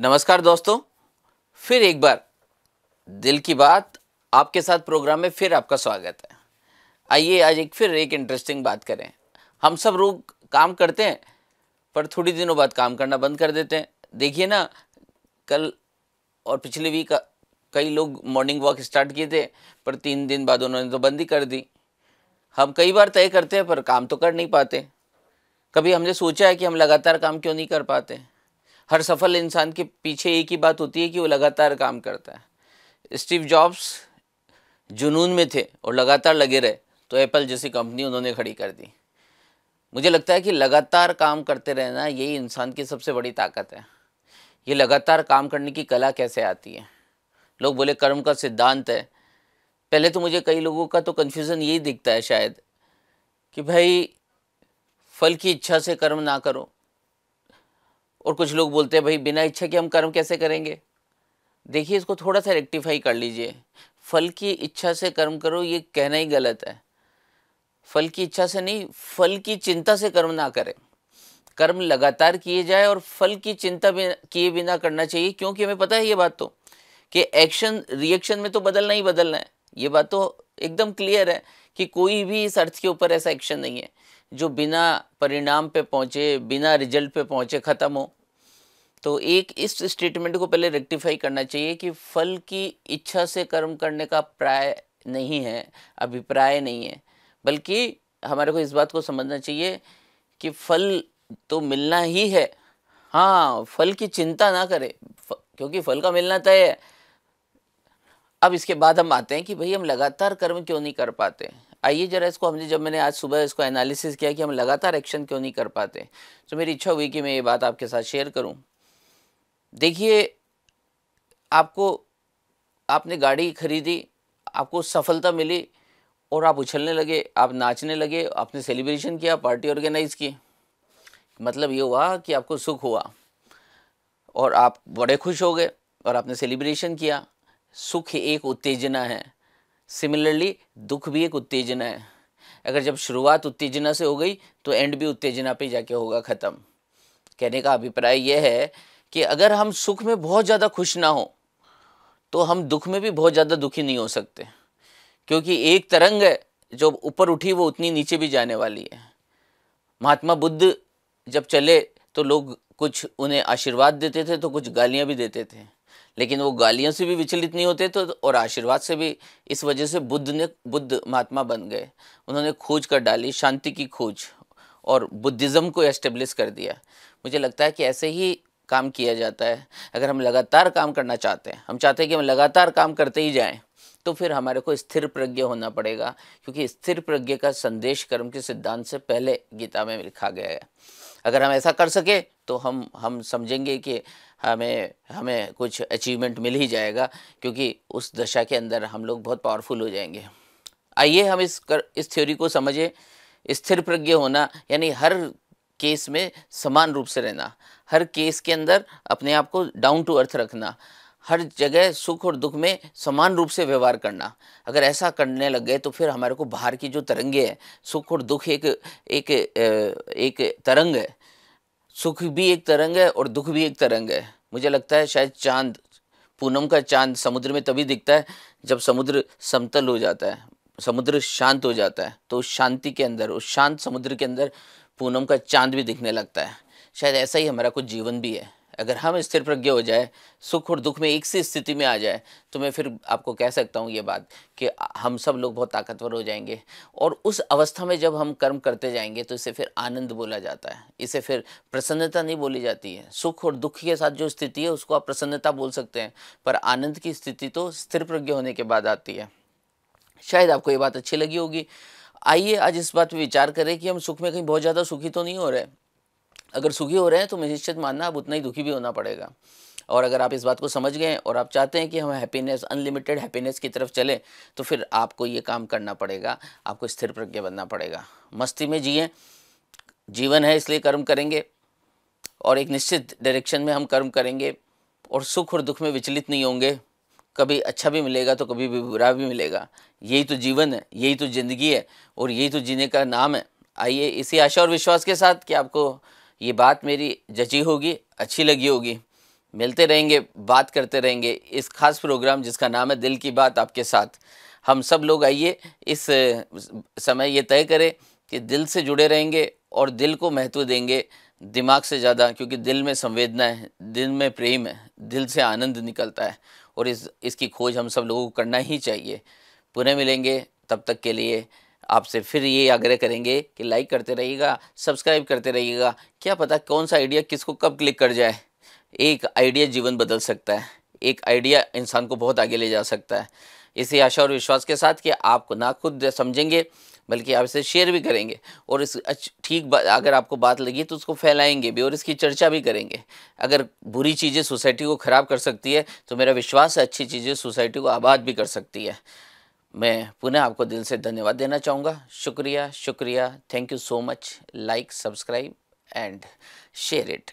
नमस्कार दोस्तों, फिर एक बार दिल की बात आपके साथ प्रोग्राम में फिर आपका स्वागत है। आइए आज फिर एक इंटरेस्टिंग बात करें। हम सब लोग काम करते हैं पर थोड़ी दिनों बाद काम करना बंद कर देते हैं। देखिए ना, कल और पिछले वीक कई लोग मॉर्निंग वॉक स्टार्ट किए थे पर 3 दिन बाद उन्होंने तो बंद ही कर दी। हम कई बार तय करते हैं पर काम तो कर नहीं पाते। कभी हमने सोचा है कि हम लगातार काम क्यों नहीं कर पाते? हर सफल इंसान के पीछे एक ही बात होती है कि वो लगातार काम करता है। स्टीव जॉब्स जुनून में थे और लगातार लगे रहे तो एप्पल जैसी कंपनी उन्होंने खड़ी कर दी। मुझे लगता है कि लगातार काम करते रहना यही इंसान की सबसे बड़ी ताकत है। ये लगातार काम करने की कला कैसे आती है? लोग बोले कर्म का सिद्धांत है। पहले तो मुझे कई लोगों का तो कन्फ्यूज़न यही दिखता है शायद कि भाई फल की इच्छा से कर्म ना करो, और कुछ लोग बोलते हैं भाई बिना इच्छा के हम कर्म कैसे करेंगे। देखिए, इसको थोड़ा सा रेक्टिफाई कर लीजिए। फल की इच्छा से कर्म करो ये कहना ही गलत है। फल की इच्छा से नहीं, फल की चिंता से कर्म ना करें। कर्म लगातार किए जाए और फल की चिंता भी किए बिना करना चाहिए, क्योंकि हमें पता है ये बात तो कि एक्शन रिएक्शन में तो बदलना ही बदलना है। ये बात तो एकदम क्लियर है कि कोई भी इस अर्थ के ऊपर ऐसा एक्शन नहीं है जो बिना परिणाम पे पहुँचे, बिना रिजल्ट पे पहुँचे ख़त्म हो। तो एक इस स्टेटमेंट को पहले रेक्टिफाई करना चाहिए कि फल की इच्छा से कर्म करने का प्राय नहीं है, अभिप्राय नहीं है, बल्कि हमारे को इस बात को समझना चाहिए कि फल तो मिलना ही है। हाँ, फल की चिंता ना करें क्योंकि फल का मिलना तय है। अब इसके बाद हम आते हैं कि भाई हम लगातार कर्म क्यों नहीं कर पाते। आइए जरा इसको जब मैंने आज सुबह इसको एनालिसिस किया कि हम लगातार एक्शन क्यों नहीं कर पाते, तो मेरी इच्छा हुई कि मैं ये बात आपके साथ शेयर करूं। देखिए, आपने गाड़ी खरीदी, आपको सफलता मिली और आप उछलने लगे, आप नाचने लगे, आपने सेलिब्रेशन किया, पार्टी ऑर्गेनाइज की। मतलब ये हुआ कि आपको सुख हुआ और आप बड़े खुश हो गए और आपने सेलिब्रेशन किया। सुख एक उत्तेजना है, सिमिलरली दुख भी एक उत्तेजना है। अगर जब शुरुआत उत्तेजना से हो गई तो एंड भी उत्तेजना पे जाके होगा ख़त्म। कहने का अभिप्राय यह है कि अगर हम सुख में बहुत ज़्यादा खुश ना हो तो हम दुख में भी बहुत ज़्यादा दुखी नहीं हो सकते, क्योंकि एक तरंग है जो ऊपर उठी वो उतनी नीचे भी जाने वाली है। महात्मा बुद्ध जब चले तो लोग कुछ उन्हें आशीर्वाद देते थे तो कुछ गालियाँ भी देते थे, लेकिन वो गालियों से भी विचलित नहीं होते तो और आशीर्वाद से भी। इस वजह से बुद्ध महात्मा बन गए। उन्होंने खोज कर डाली, शांति की खोज, और बुद्धिज़्म को एस्टेब्लिश कर दिया। मुझे लगता है कि ऐसे ही काम किया जाता है। अगर हम लगातार काम करना चाहते हैं, हम चाहते हैं कि हम लगातार काम करते ही जाएं, तो फिर हमारे को स्थिर प्रज्ञ होना पड़ेगा, क्योंकि स्थिर प्रज्ञ का संदेश कर्म के सिद्धांत से पहले गीता में लिखा गया है। अगर हम ऐसा कर सके तो हम समझेंगे कि हमें कुछ अचीवमेंट मिल ही जाएगा, क्योंकि उस दशा के अंदर हम लोग बहुत पावरफुल हो जाएंगे। आइए हम इस थ्योरी को समझें। स्थिर प्रज्ञ होना यानी हर केस में समान रूप से रहना, हर केस के अंदर अपने आप को डाउन टू अर्थ रखना, हर जगह सुख और दुख में समान रूप से व्यवहार करना। अगर ऐसा करने लग गए तो फिर हमारे को बाहर की जो तरंगे हैं, सुख और दुख एक तरंग है। सुख भी एक तरंग है और दुख भी एक तरंग है। मुझे लगता है शायद पूनम का चांद समुद्र में तभी दिखता है जब समुद्र समतल हो जाता है, समुद्र शांत हो जाता है, तो उस शांति के अंदर, उस शांत समुद्र के अंदर पूनम का चांद भी दिखने लगता है। शायद ऐसा ही हमारा कुछ जीवन भी है। अगर हम स्थिर प्रज्ञ हो जाए, सुख और दुख में एक सी स्थिति में आ जाए, तो मैं फिर आपको कह सकता हूँ ये बात कि हम सब लोग बहुत ताकतवर हो जाएंगे। और उस अवस्था में जब हम कर्म करते जाएंगे तो इसे फिर आनंद बोला जाता है, इसे फिर प्रसन्नता नहीं बोली जाती है। सुख और दुख के साथ जो स्थिति है उसको आप प्रसन्नता बोल सकते हैं, पर आनंद की स्थिति तो स्थिर प्रज्ञ होने के बाद आती है। शायद आपको ये बात अच्छी लगी होगी। आइए आज इस बात पर विचार करें कि हम सुख में कहीं बहुत ज़्यादा सुखी तो नहीं हो रहे। अगर सुखी हो रहे हैं तो निश्चित मानना अब उतना ही दुखी भी होना पड़ेगा। और अगर आप इस बात को समझ गए और आप चाहते हैं कि हम हैप्पीनेस, अनलिमिटेड हैप्पीनेस की तरफ चलें, तो फिर आपको ये काम करना पड़ेगा, आपको स्थिर प्रज्ञ बनना पड़ेगा। मस्ती में जिए, जीवन है इसलिए कर्म करेंगे और एक निश्चित डायरेक्शन में हम कर्म करेंगे और सुख और दुख में विचलित नहीं होंगे। कभी अच्छा भी मिलेगा तो कभी भी बुरा भी मिलेगा। यही तो जीवन है, यही तो ज़िंदगी है और यही तो जीने का नाम है। आइए इसी आशा और विश्वास के साथ कि आपको ये बात मेरी जची होगी, अच्छी लगी होगी, मिलते रहेंगे, बात करते रहेंगे इस खास प्रोग्राम जिसका नाम है दिल की बात आपके साथ। हम सब लोग आइए इस समय ये तय करें कि दिल से जुड़े रहेंगे और दिल को महत्व देंगे दिमाग से ज़्यादा, क्योंकि दिल में संवेदना है, दिल में प्रेम है, दिल से आनंद निकलता है और इसकी खोज हम सब लोगों को करना ही चाहिए। पुनः मिलेंगे, तब तक के लिए आपसे फिर ये आग्रह करेंगे कि लाइक करते रहिएगा, सब्सक्राइब करते रहिएगा। क्या पता कौन सा आइडिया किसको कब क्लिक कर जाए। एक आइडिया जीवन बदल सकता है, एक आइडिया इंसान को बहुत आगे ले जा सकता है। इसी आशा और विश्वास के साथ कि आप ना खुद समझेंगे बल्कि आप इसे शेयर भी करेंगे और इस ठीक अगर आपको बात लगी तो उसको फैलाएंगे भी और इसकी चर्चा भी करेंगे। अगर बुरी चीज़ें सोसाइटी को ख़राब कर सकती है तो मेरा विश्वास है अच्छी चीज़ें सोसाइटी को आबाद भी कर सकती है। मैं पुनः आपको दिल से धन्यवाद देना चाहूँगा। शुक्रिया शुक्रिया, thank you so much. Like, subscribe and share it.